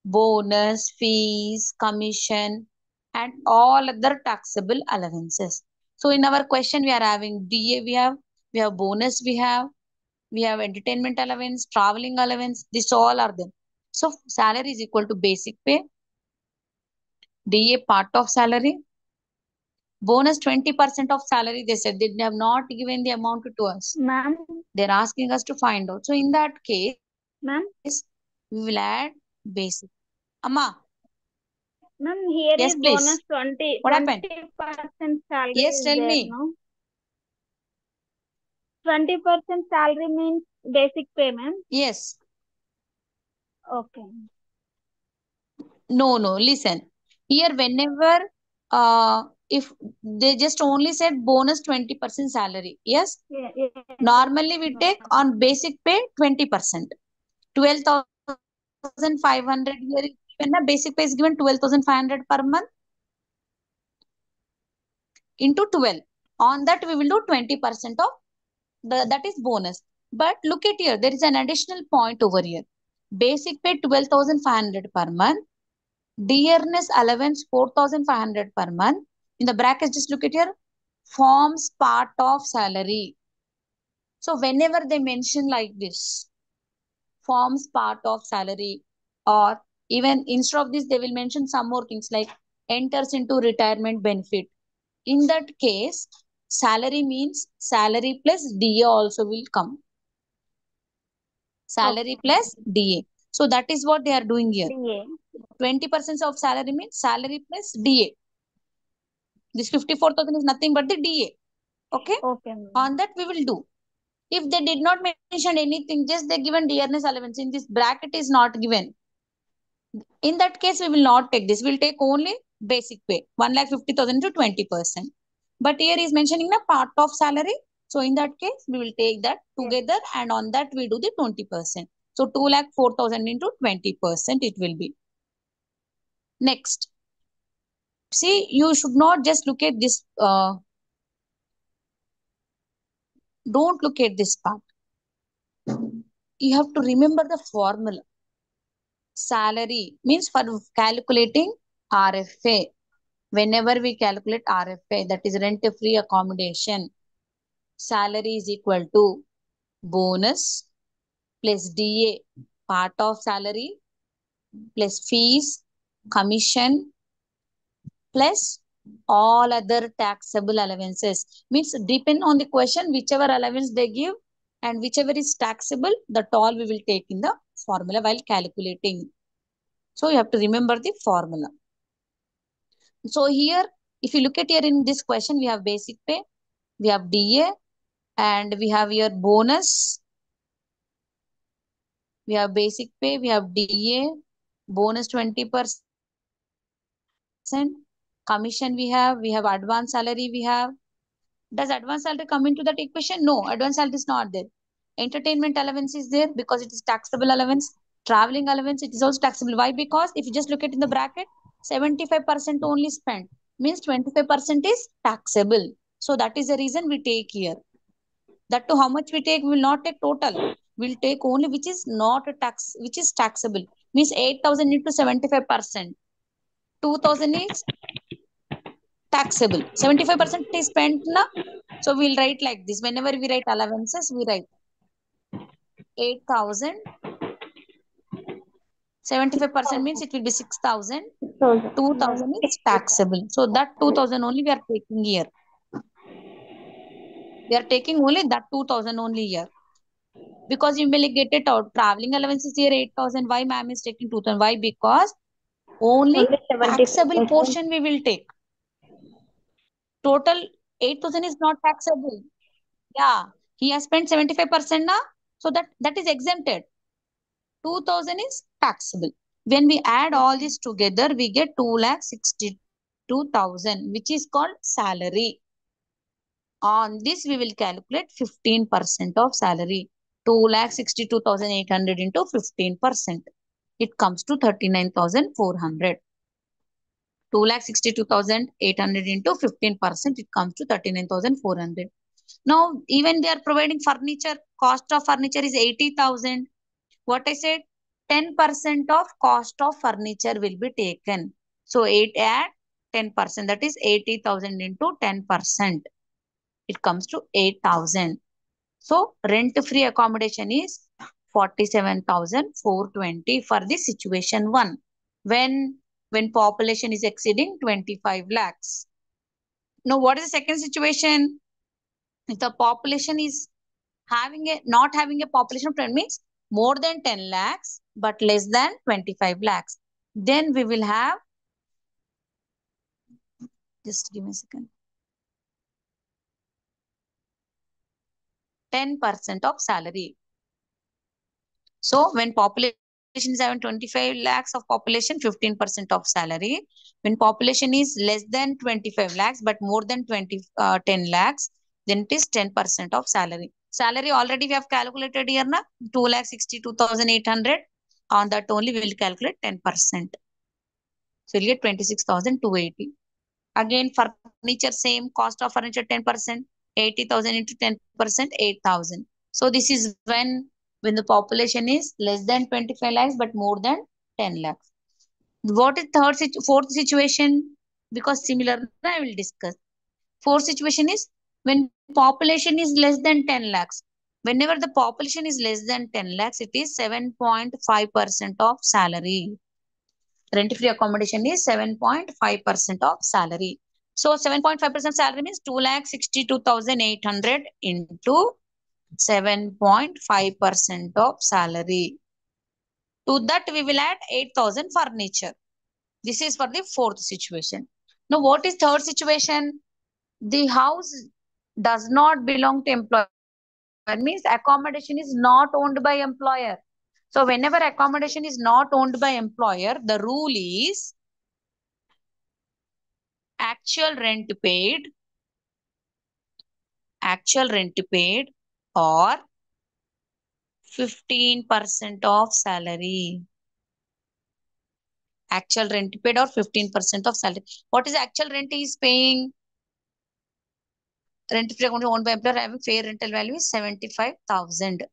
bonus, fees, commission, and all other taxable allowances. So in our question, we are having DA, we have bonus, we have entertainment allowance, traveling allowance. This all are there. So salary is equal to basic pay, DA part of salary, bonus 20% of salary. They said they have not given the amount to us. Ma'am, They're asking us to find out. So in that case, ma'am, we will add basic. Amma, ma'am, here yes, is bonus please. 20, What happened? 20% salary Yes, is tell there, me. no? 20% salary means basic pay, ma'am. Yes. Okay. No, no. Listen. Here, whenever if they just only said bonus 20% salary. Yes. Yes, Normally we take ma'am. on basic pay 20%. 12,500 here is given. Basic pay is given 12,500 per month into 12. On that we will do 20% of that is bonus. But look at here, there is an additional point over here. Basic pay 12,500 per month, dearness allowance 4,500 per month. In the brackets, just look at here, forms part of salary. So whenever they mention like this, forms part of salary, or even instead of this, they will mention some more things like enters into retirement benefit. In that case, salary means salary plus DA also will come. Salary Okay. plus DA. So that is what they are doing here. DA. 20% of salary means salary plus DA. This 54,000 is nothing but the DA. Okay. Okay, ma'am. On that we will do. If they did not mention anything, just they given dearness allowance. In this bracket is not given. In that case, we will not take this. We will take only basic pay. 1,50,000 to 20%. But here is mentioning the part of salary. So in that case, we will take that Yes. together and on that we do the 20%. So 2,04,000 into 20% it will be. Next, see, you should not just look at this, don't look at this part. You have to remember the formula. Salary means for calculating RFA. Whenever we calculate RFA, that is rent-free accommodation, salary is equal to bonus plus DA, part of salary, plus fees, commission, plus all other taxable allowances. Means depend on the question, whichever allowance they give and whichever is taxable, that all we will take in the formula while calculating. So you have to remember the formula. So here, if you look at here in this question, we have basic pay, we have DA, and we have here bonus. We have basic pay, we have DA, bonus 20%, commission we have advanced salary we have. Does advanced salary come into that equation? No, advanced salary is not there. Entertainment allowance is there because it is taxable allowance. Traveling allowance, it is also taxable. Why? Because if you just look at in the bracket, 75% only spent. Means 25% is taxable. So that is the reason we take here. That to how much we take, we will not take total. We'll take only which is not a tax, which is taxable. Means 8,000 into 75%. 2,000 is taxable. 75% is spent now. So we'll write like this. Whenever we write allowances, we write 8,000. 75% means it will be 6,000. 6,000. 2,000 is taxable. So that 2,000 only we are taking here. We are taking only that 2,000 only here. Because you may get it out. Traveling allowances here 8,000. Why ma'am is taking 2,000? Why? Because only Only taxable 75%. portion we will take. Total 8,000 is not taxable. Yeah. He has spent 75% now. So that is exempted. 2,000 is taxable. When we add all this together, we get 2,62,000, which is called salary. On this, we will calculate 15% of salary. 2,62,800 into 15%. It comes to 39,400. 2,62,800 into 15%, it comes to 39,400. Now, even they are providing furniture, cost of furniture is 80,000. What I said, 10% of cost of furniture will be taken. So 8 at 10%, that is 80,000 into 10%. It comes to 8,000. So rent-free accommodation is 47,420 for the situation 1. When population is exceeding 25 lakhs. Now, what is the second situation? If the population is not having a population of 10 means more than 10 lakhs but less than 25 lakhs, then we will have, just give me a second, 10% of salary. So when population is having 25 lakhs of population, 15% of salary. When population is less than 25 lakhs but more than 10 lakhs, then it is 10% of salary. Salary already we have calculated here na 2,62,800. On that only we will calculate 10%. So we'll get 26,280. Again, furniture same, cost of furniture 10%, 80,000 into 10%, 8,000. So this is when the population is less than 25 lakhs but more than 10 lakhs. What is fourth situation? Because similar I will discuss. Fourth situation is when population is less than 10 lakhs. Whenever the population is less than 10 lakhs, it is 7.5% of salary. Rent-free accommodation is 7.5% of salary. So 7.5% salary means 2,62,800 into 7.5% of salary. To that we will add 8,000 furniture. This is for the fourth situation. Now what is third situation? The house does not belong to employer. Means accommodation is not owned by employer. So whenever accommodation is not owned by employer, the rule is actual rent paid actual rent paid or 15% of salary. Actual rent paid or 15% of salary. What is actual rent he is paying? Rent free account owned by employer having fair rental value is 75,000.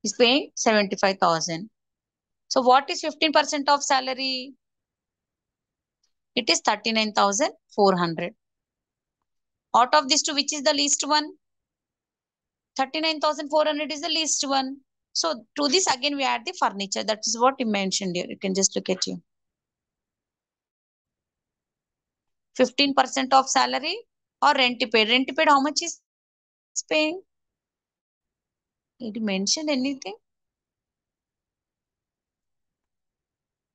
He's paying 75,000. So what is 15% of salary? It is 39,400. Out of these two, which is the least one? 39,400 is the least one. So to this again we add the furniture. That is what he mentioned here. You can just look at you. 15% of salary or rent paid. Rent paid how much is paying? Did he mention anything?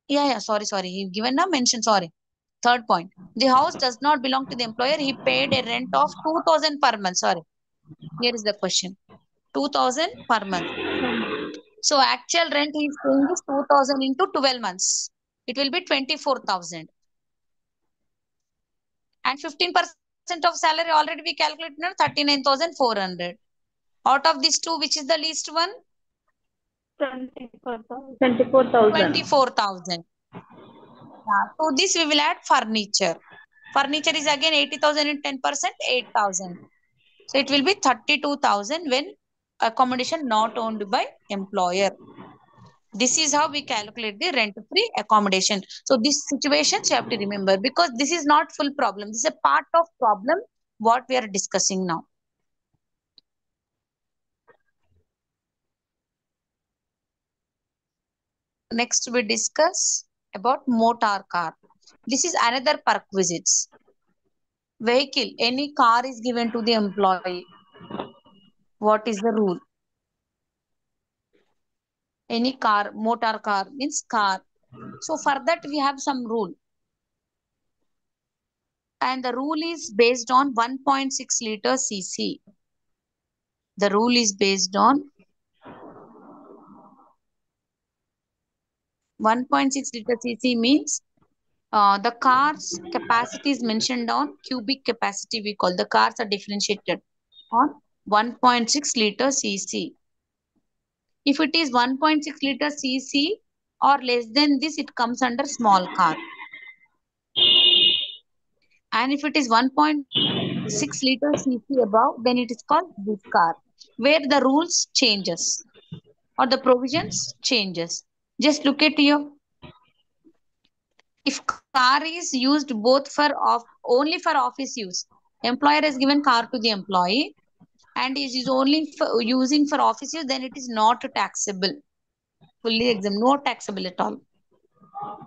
Sorry. He given a mention, sorry. Third point. The house does not belong to the employer. He paid a rent of 2,000 per month. Sorry. Here is the question. 2,000 per month. So actual rent he is paying is 2,000 into 12 months. It will be 24,000. And 15% of salary already we calculated now 39,400. Out of these two, which is the least one? 24,000. 24,000. 24,000. Yeah. So this we will add furniture. Furniture is again 80,000 in 10%, 8,000. So it will be 32,000 when accommodation not owned by employer. This is how we calculate the rent-free accommodation. So this situation you have to remember because this is not full problem. This is a part of problem what we are discussing now. Next we discuss about motor car. This is another perquisites. Vehicle, any car is given to the employee. What is the rule? Any car, motor car means car. So for that we have some rule. And the rule is based on 1.6 liter cc. The rule is based on 1.6 liter cc means the car's capacity is mentioned on cubic capacity. We call the cars are differentiated on 1.6 liter cc. If it is 1.6 liter cc or less than this, it comes under small car. And if it is 1.6 liter cc above, then it is called big car, where the rules changes or the provisions changes. Just look at here. If car is used both for only for office use, employer has given car to the employee and is only for using for office use, then it is not taxable. Fully exempt, no taxable at all.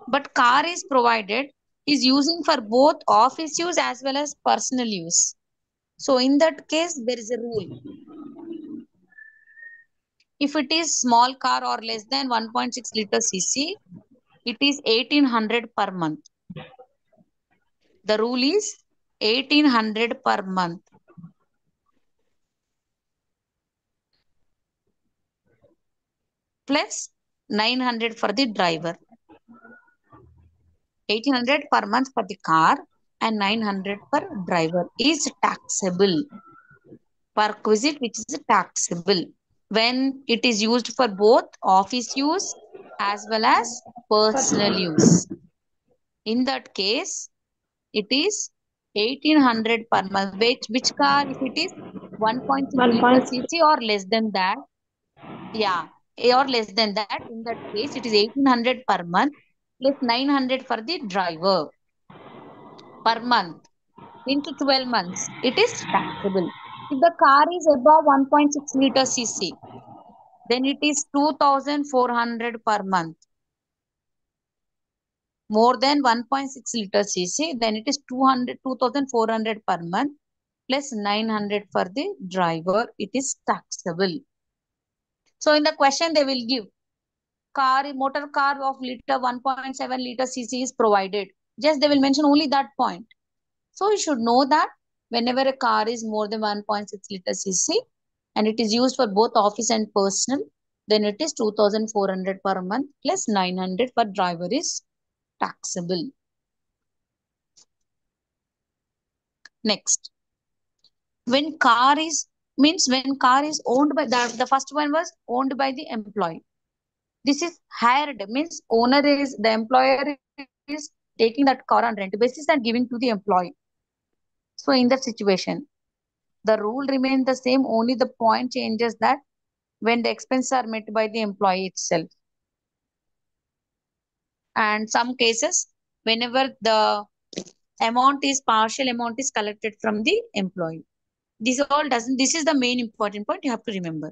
But car is provided is using for both office use as well as personal use. So in that case, there is a rule. If it is small car or less than 1.6 liter cc, it is 1800 per month. The rule is 1800 per month. Plus 900 for the driver. 1800 per month for the car and 900 per driver is taxable. Perquisite which is taxable when it is used for both office use as well as personal use. In that case, it is 1800 per month. Which car? If it is 1.6 liter 1.6. cc or less than that, yeah, or less than that, in that case, it is 1800 per month plus 900 for the driver per month into 12 months. It is taxable. If the car is above 1.6 liter cc, then it is 2,400 per month. More than 1.6 liter cc, then it is 2,400 per month plus 900 for the driver. It is taxable. So in the question they will give motor car of liter 1.7 liter cc is provided. Just they will mention only that point. So you should know that whenever a car is more than 1.6 liter cc and it is used for both office and personal, then it is 2,400 per month plus 900 for driver is taxable. Next, When car is means when car is owned by the first one was owned by the employee. This is hired means owner is the employer is taking that car on rent basis and giving to the employee. So in that situation, the rule remains the same. Only the point changes that when the expenses are met by the employee itself. And some cases, whenever the amount is partial amount is collected from the employee. This all doesn't. This is the main important point you have to remember.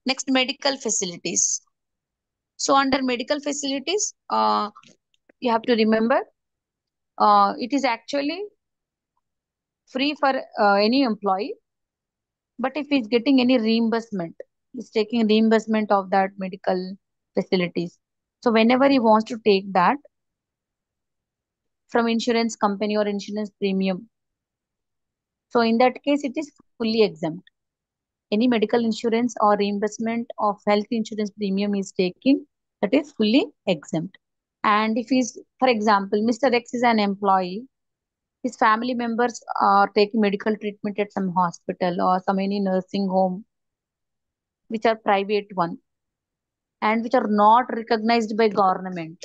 Next, medical facilities. So under medical facilities, you have to remember it is actually free for any employee. But if he's getting any reimbursement, he's taking reimbursement of that medical facilities. So whenever he wants to take that from insurance company or insurance premium, so in that case, it is fully exempt. Any medical insurance or reimbursement of health insurance premium is taking, that is fully exempt. And if he's, for example, Mr. X is an employee, his family members are taking medical treatment at some hospital or some any nursing home, which are private one and which are not recognized by government.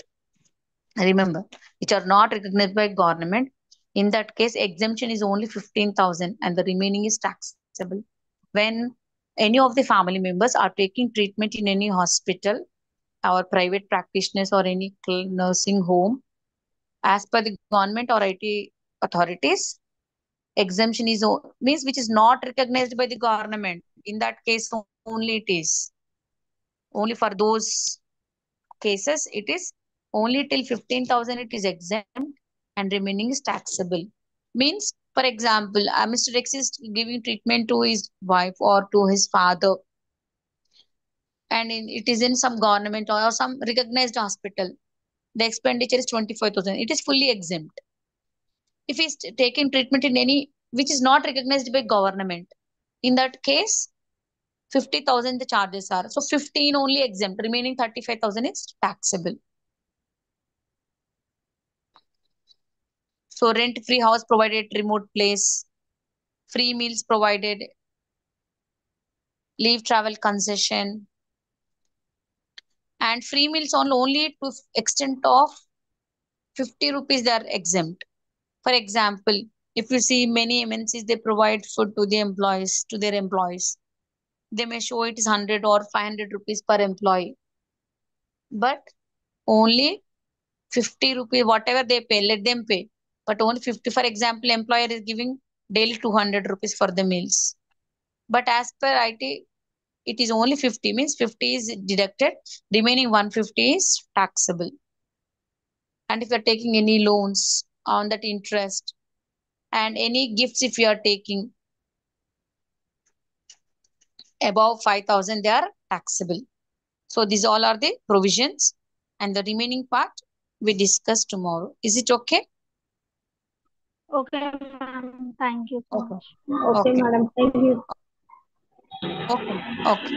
Remember, which are not recognized by government. In that case, exemption is only 15,000 and the remaining is taxable. When any of the family members are taking treatment in any hospital or private practitioners or any nursing home, as per the government or IT authorities, exemption is means which is not recognized by the government. In that case, only it is only for those cases it is only till 15,000 it is exempt and remaining is taxable. Means, for example, Mr. X is giving treatment to his wife or to his father, and it is in some government or some recognized hospital. The expenditure is 25,000. It is fully exempt. If he's taking treatment in any which is not recognized by government, in that case, 50,000 the charges are. So 15 only exempt, remaining 35,000 is taxable. So rent-free house provided, remote place, free meals provided, leave travel concession, and free meals on only to extent of 50 rupees they are exempt. For example, if you see many MNCs, they provide food to the employees, to their employees. They may show it is 100 or 500 rupees per employee, but only 50 rupees, whatever they pay, let them pay. But only 50, for example, employer is giving daily 200 rupees for the meals. But as per IT, it is only 50, means 50 is deducted, remaining 150 is taxable. And if you are taking any loans on that interest and any gifts, if you are taking above 5,000, they are taxable. So these all are the provisions, and the remaining part we discuss tomorrow. Is it okay? Okay, ma'am. Thank you so Okay. much. Okay, Okay. madam. Thank you. Okay. Okay.